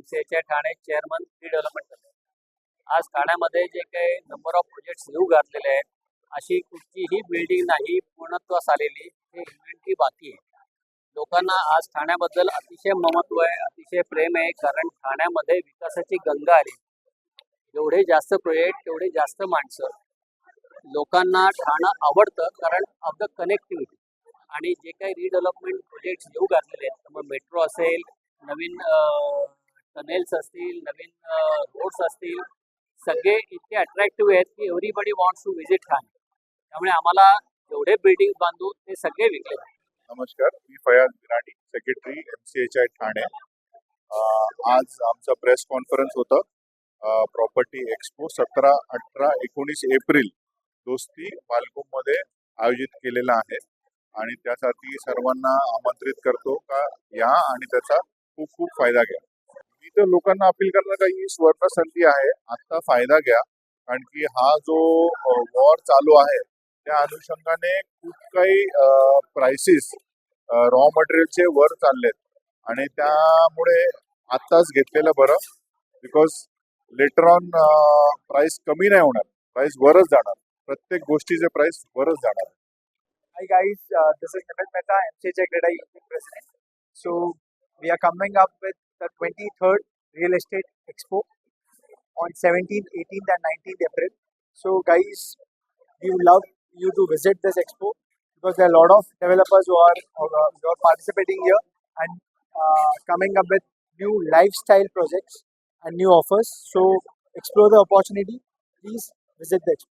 MCHI Thane chairman redevelopment करतो. आज ठाण्यामध्ये जे काही नंबर ऑफ प्रोजेक्ट्स येऊ घातलेले आहेत, अशी कुठचीही बिल्डिंग नाही पूर्णत्वास आलेली, हे इन्व्हेंटरी बाकी आहे. लोकांना आज ठाण्याबद्दल अतिशय ममत्व आहे, अतिशय प्रेम आहे, कारण ठाण्यामध्ये विकासाची गंगा आली. जेवढे जास्त प्रोजेक्ट तेवढे जास्त माणसं. लोकांना ठाणं आवडतं कारण ऑफ द कनेक्टिव्हिटी. आणि जे काही रिडेव्हलपमेंट प्रोजेक्ट्स येऊ घातलेले आहेत, मग मेट्रो असेल, नवीन टनेल्स असतील, नवीन रोड्स असतील, सगळे इतके अट्रॅक्टिव्ह आहेत की everybody wants to visit Thane. त्यामुळे आम्हाला जेवढे बिल्डिंग बांधू ते सगळे विकले. नमस्कार, मी फयाज बिराणी, सेक्रेटरी MCHI ठाणे. आज आमचं प्रेस कॉन्फरन्स होतं. प्रॉपर्टी एक्सपो 17, 18, 19 एप्रिल दोस्ती मालगुममध्ये आयोजित केलेला आहे आणि त्यासाठी सर्वांना आमंत्रित करतो का या आणि त्याचा खूप खूप फायदा घ्या. मी तर लोकांना अपील करणार का ही स्वर्ण संधी आहे, आता फायदा घ्या. कारण की हा जो वॉर चालू आहे त्या अनुषंगाने खूप काही प्राइसेस रॉ मटेरियलचे वर चाललेत आणि त्यामुळे आत्ताच घेतलेलं बरं. बिकॉज लेटर ऑन प्राइस कमी नाही होणार, प्राइस वरच जाणार. प्रत्येक गोष्टीचे प्राइस वरच जाणार. Hi guys, this is Nimit Mehta, MCHI Greda Union President. So we are coming up with the 23rd Real Estate Expo on 17th, 18th and 19th April. So guys, we would love you to visit this expo because there are a lot of developers who are participating here and coming up with new lifestyle projects and new offers. So explore the opportunity. Please visit the expo.